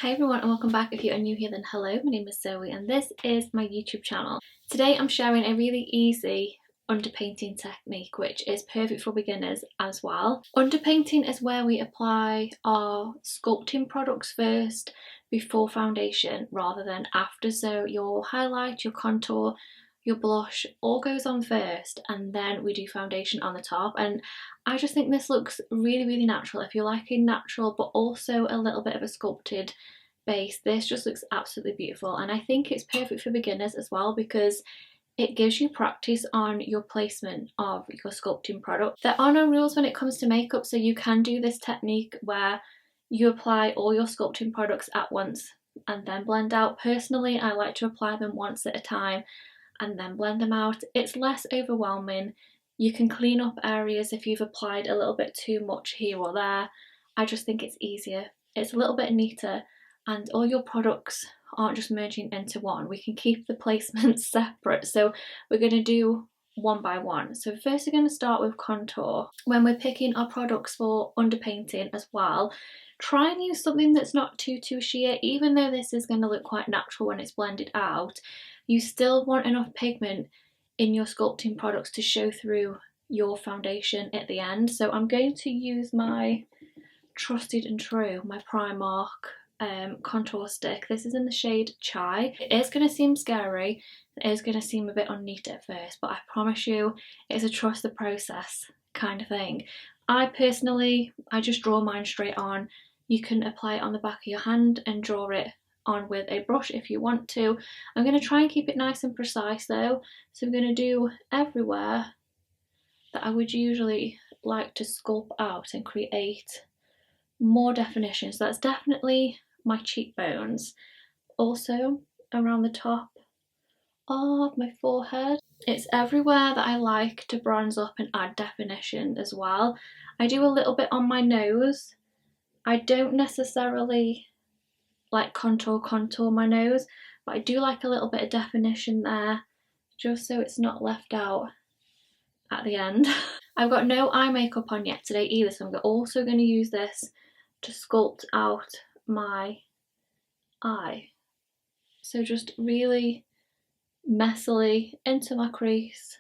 Hi everyone and welcome back. If you are new here then hello, my name is Zoe and this is my YouTube channel. Today I'm sharing a really easy underpainting technique which is perfect for beginners as well. Underpainting is where we apply our sculpting products first before foundation rather than after, so your highlight, your contour, your blush all goes on first and then we do foundation on the top, and I just think this looks really natural. If you're liking natural but also a little bit of a sculpted base, this just looks absolutely beautiful, and I think it's perfect for beginners as well because it gives you practice on your placement of your sculpting product. There are no rules when it comes to makeup, so you can do this technique where you apply all your sculpting products at once and then blend out. Personally, I like to apply them once at a time and then blend them out. It's less overwhelming. You can clean up areas if you've applied a little bit too much here or there. I just think it's easier. It's a little bit neater and all your products aren't just merging into one. We can keep the placements separate, so we're going to do one by one. So first we're going to start with contour. When we're picking our products for underpainting as well, try and use something that's not too sheer. Even though this is going to look quite natural when it's blended out, you still want enough pigment in your sculpting products to show through your foundation at the end. So I'm going to use my trusted and true, my Primark contour stick. This is in the shade Chai. It is going to seem scary, it is going to seem a bit unneat at first, but I promise you it's a trust the process kind of thing. I just draw mine straight on. You can apply it on the back of your hand and draw it on with a brush if you want to. I'm going to try and keep it nice and precise though, so I'm going to do everywhere that I would usually like to sculpt out and create more definition. So that's definitely my cheekbones, also around the top of my forehead. It's everywhere that I like to bronze up and add definition as well. I do a little bit on my nose. I don't necessarily like contour my nose, but I do like a little bit of definition there just so it's not left out at the end. I've got no eye makeup on yet today either, so I'm also going to use this to sculpt out my eye. So just really messily into my crease,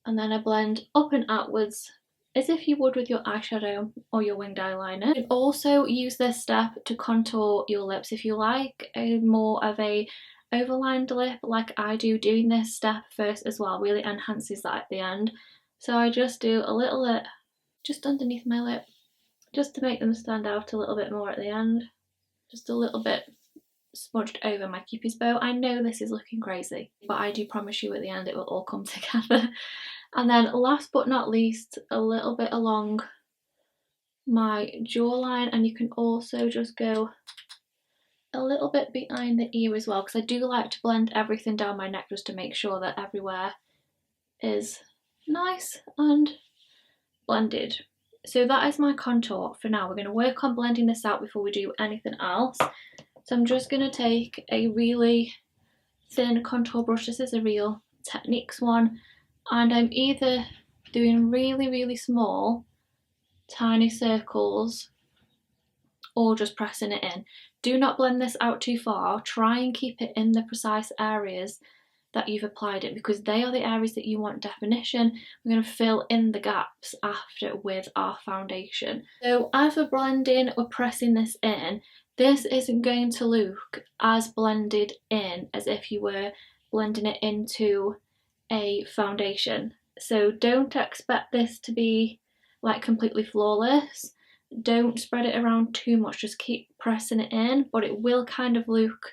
and then I blend up and outwards as if you would with your eyeshadow or your winged eyeliner. You can also use this step to contour your lips if you like a more of a overlined lip like I do. Doing this step first as well really enhances that at the end. So I just do a little bit just underneath my lip, just to make them stand out a little bit more at the end. Just a little bit smudged over my cupid's bow. I know this is looking crazy, but I do promise you at the end it will all come together. And then last but not least, a little bit along my jawline, and you can also just go a little bit behind the ear as well, because I do like to blend everything down my neck just to make sure that everywhere is nice and blended. So that is my contour for now. We're going to work on blending this out before we do anything else. So I'm just going to take a really thin contour brush. This is a Real Techniques one, and I'm either doing really small tiny circles or just pressing it in. Do not blend this out too far. Try and keep it in the precise areas that you've applied it, because they are the areas that you want definition. We're going to fill in the gaps after with our foundation. So as we're blending, we're pressing this in. This isn't going to look as blended in as if you were blending it into a foundation. So don't expect this to be like completely flawless. Don't spread it around too much, just keep pressing it in, but it will kind of look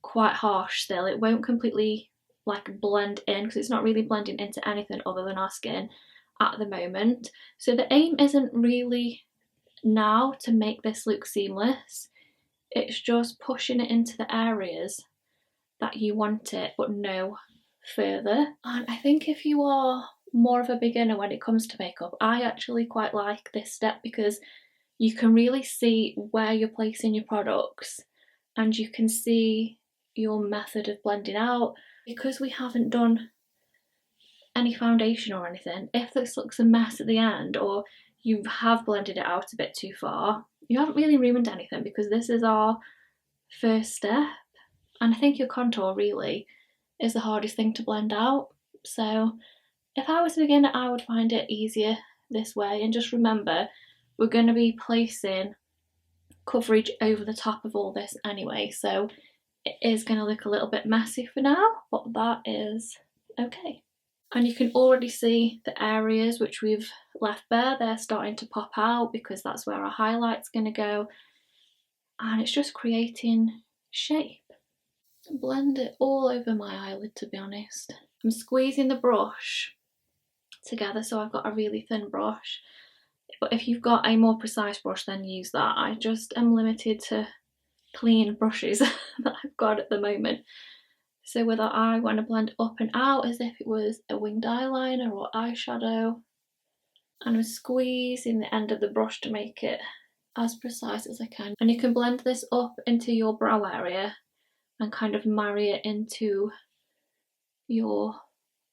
quite harsh still. It won't completely like blend in because it's not really blending into anything other than our skin at the moment. So the aim isn't really now to make this look seamless. It's just pushing it into the areas that you want it, but no further. And I think if you are more of a beginner when it comes to makeup, I actually quite like this step because you can really see where you're placing your products and you can see your method of blending out. Because we haven't done any foundation or anything, if this looks a mess at the end or you have blended it out a bit too far, you haven't really ruined anything because this is our first step, and I think your contour really is the hardest thing to blend out. So if I was a beginner, I would find it easier this way. And just remember, we're going to be placing coverage over the top of all this anyway, so it is going to look a little bit messy for now, but that is okay. And you can already see the areas which we've left bare, they're starting to pop out because that's where our highlight's going to go, and it's just creating shape. Blend it all over my eyelid, to be honest. I'm squeezing the brush together, so I've got a really thin brush, but if you've got a more precise brush, then use that. I just am limited to clean brushes that I've got at the moment. So with our eye, I want to blend up and out as if it was a winged eyeliner or eyeshadow, and I'm squeezing the end of the brush to make it as precise as I can. And you can blend this up into your brow area and kind of marry it into your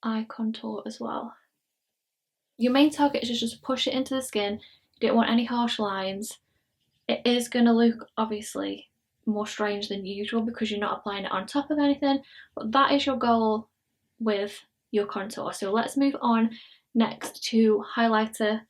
eye contour as well. Your main target is just to push it into the skin. You don't want any harsh lines. It is going to look obviously more strange than usual because you're not applying it on top of anything, but that is your goal with your contour. So let's move on next to highlighter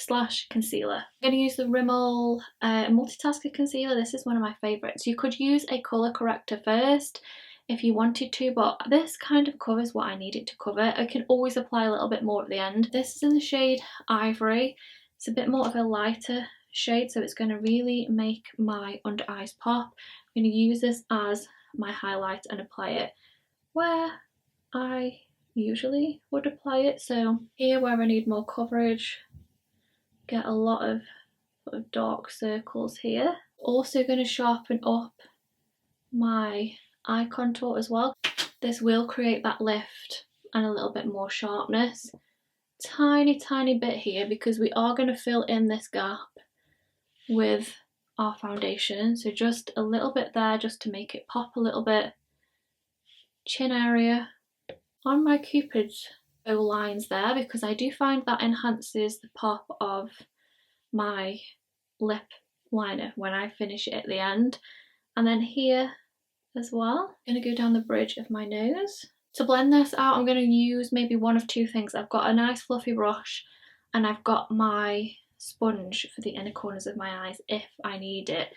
/ concealer. I'm going to use the Rimmel Multitasker Concealer. This is one of my favourites. You could use a colour corrector first if you wanted to, but this kind of covers what I need it to cover. I can always apply a little bit more at the end. This is in the shade Ivory. It's a bit more of a lighter shade, so it's going to really make my under eyes pop. I'm going to use this as my highlight and apply it where I usually would apply it. So here where I need more coverage, get a lot of sort of dark circles here. Also going to sharpen up my eye contour as well. This will create that lift and a little bit more sharpness. Tiny bit here because we are going to fill in this gap with our foundation, so just a little bit there just to make it pop a little bit. Chin area on my Cupid's bow lines there, because I do find that enhances the pop of my lip liner when I finish it at the end. And then here as well, I'm going to go down the bridge of my nose. To blend this out, I'm going to use maybe one of two things. I've got a nice fluffy brush and I've got my sponge for the inner corners of my eyes if I need it.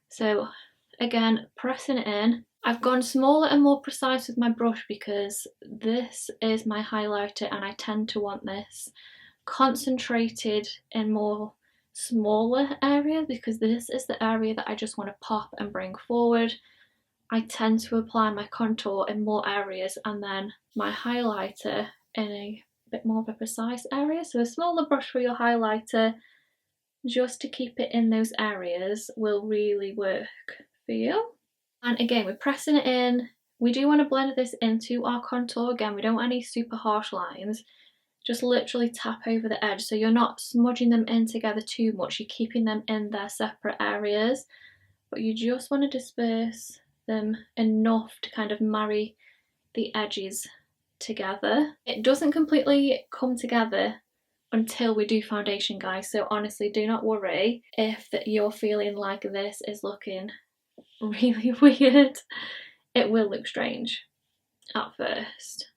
So again, pressing it in. I've gone smaller and more precise with my brush because this is my highlighter and I tend to want this concentrated in more smaller areas because this is the area that I just want to pop and bring forward. I tend to apply my contour in more areas and then my highlighter in a bit more of a precise area. So a smaller brush for your highlighter, just to keep it in those areas, will really work for you. And again, we're pressing it in. We do want to blend this into our contour. Again, we don't want any super harsh lines. Just literally tap over the edge so you're not smudging them in together too much. You're keeping them in their separate areas, but you just want to disperse them enough to kind of marry the edges together. It doesn't completely come together until we do foundation, guys, so honestly do not worry if you're feeling like this is looking really weird. It will look strange at first.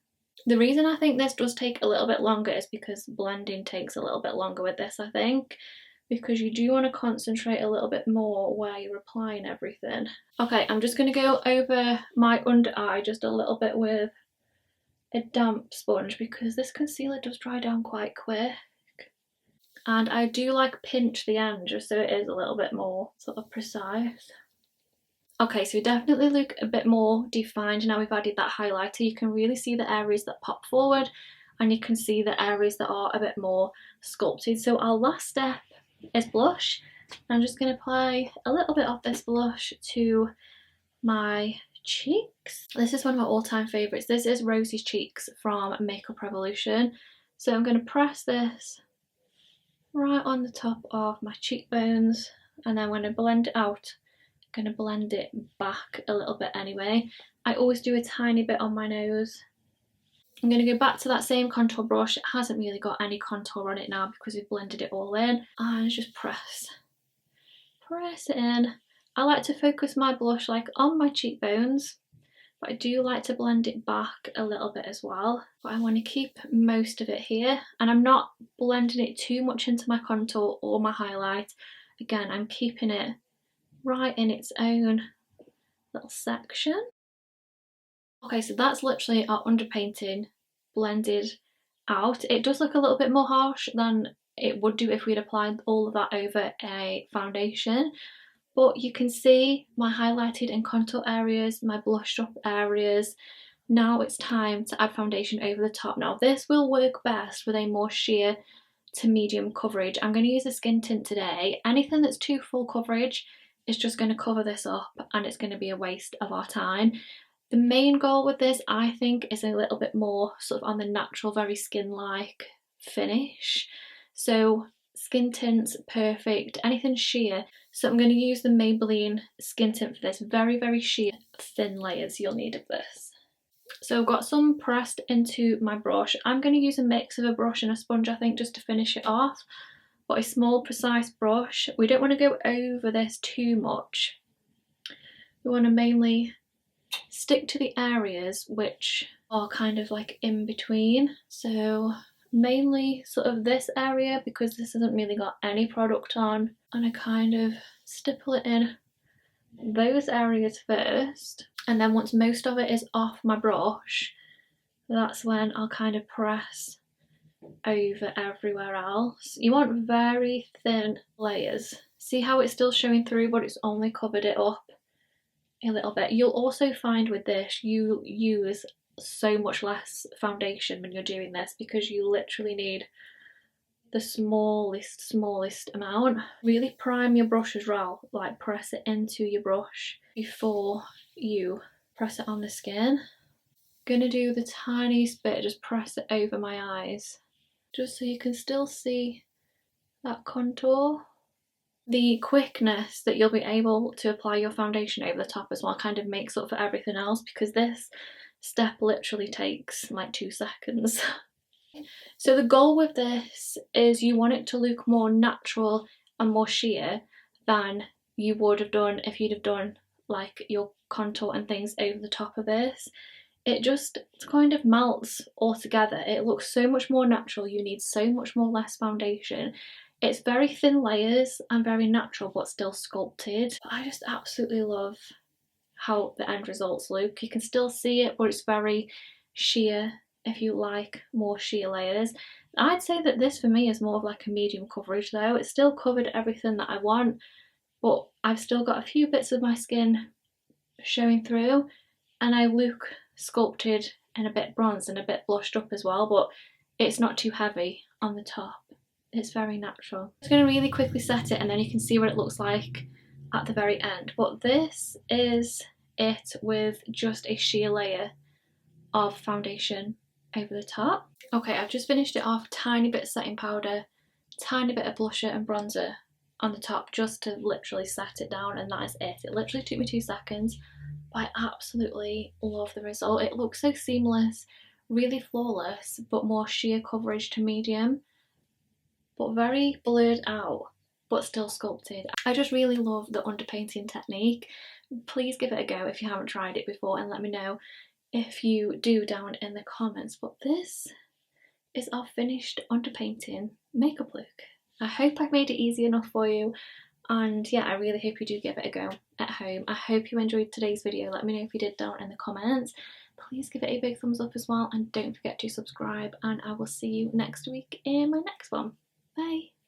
The reason I think this does take a little bit longer is because blending takes a little bit longer with this, I think, because you do want to concentrate a little bit more where you're applying everything. Okay, I'm just going to go over my under eye just a little bit with a damp sponge because this concealer does dry down quite quick. And I do like pinch the end just so it is a little bit more sort of precise. Okay, so we definitely look a bit more defined now we've added that highlighter. You can really see the areas that pop forward and you can see the areas that are a bit more sculpted. So our last step is blush. I'm just going to apply a little bit of this blush to my cheeks. This is one of my all-time favourites. This is Rosie's Cheeks from Makeup Revolution. So I'm going to press this right on the top of my cheekbones and then when I blend it out, I'm going to blend it back a little bit anyway. I always do a tiny bit on my nose. I'm going to go back to that same contour brush. It hasn't really got any contour on it now because we've blended it all in. And just press it in. I like to focus my blush like on my cheekbones, but I do like to blend it back a little bit as well. But I want to keep most of it here, and I'm not blending it too much into my contour or my highlight. Again, I'm keeping it right in its own little section. Okay, so that's literally our underpainting blended out. It does look a little bit more harsh than it would do if we'd applied all of that over a foundation, but you can see my highlighted and contour areas, my blushed up areas. Now it's time to add foundation over the top. Now this will work best with a more sheer to medium coverage. I'm going to use a skin tint today. Anything that's too full coverage is just going to cover this up, and it's going to be a waste of our time. The main goal with this, I think, is a little bit more sort of on the natural, very skin-like finish. So skin tints, perfect. Anything sheer. So I'm going to use the Maybelline skin tint for this. Very, very sheer, thin layers you'll need of this. So I've got some pressed into my brush. I'm going to use a mix of a brush and a sponge, I think, just to finish it off. But a small, precise brush. We don't want to go over this too much. We want to mainly stick to the areas which are kind of like in between. So mainly sort of this area, because this hasn't really got any product on, and I kind of stipple it in those areas first, and then once most of it is off my brush, that's when I'll kind of press over everywhere else. You want very thin layers. See how it's still showing through, but it's only covered it up a little bit. You'll also find with this you use so much less foundation when you're doing this, because you literally need the smallest amount. Really prime your brush as well, like press it into your brush before you press it on the skin. Gonna do the tiniest bit, just press it over my eyes, just so you can still see that contour. The quickness that you'll be able to apply your foundation over the top as well kind of makes up for everything else, because this step literally takes like 2 seconds. So the goal with this is you want it to look more natural and more sheer than you would have done if you'd have done like your contour and things over the top of this. It just kind of melts all together. It looks so much more natural. You need so much more less foundation. It's very thin layers and very natural, but still sculpted. I just absolutely love how the end results look. You can still see it, but it's very sheer if you like more sheer layers. I'd say that this for me is more of like a medium coverage though. It's still covered everything that I want, but I've still got a few bits of my skin showing through, and I look sculpted and a bit bronzed and a bit blushed up as well, but it's not too heavy on the top. It's very natural. I'm just going to really quickly set it, and then you can see what it looks like at the very end. But this is it with just a sheer layer of foundation over the top. Okay, I've just finished it off. Tiny bit of setting powder, tiny bit of blusher and bronzer on the top, just to literally set it down, and that is it. It literally took me 2 seconds, but I absolutely love the result. It looks so seamless, really flawless, but more sheer coverage to medium, but very blurred out, but still sculpted. I just really love the underpainting technique. Please give it a go if you haven't tried it before, and let me know if you do down in the comments. But this is our finished underpainting makeup look. I hope I've made it easy enough for you, and yeah, I really hope you do give it a go at home. I hope you enjoyed today's video. Let me know if you did down in the comments. Please give it a big thumbs up as well, and don't forget to subscribe, and I will see you next week in my next one. Bye!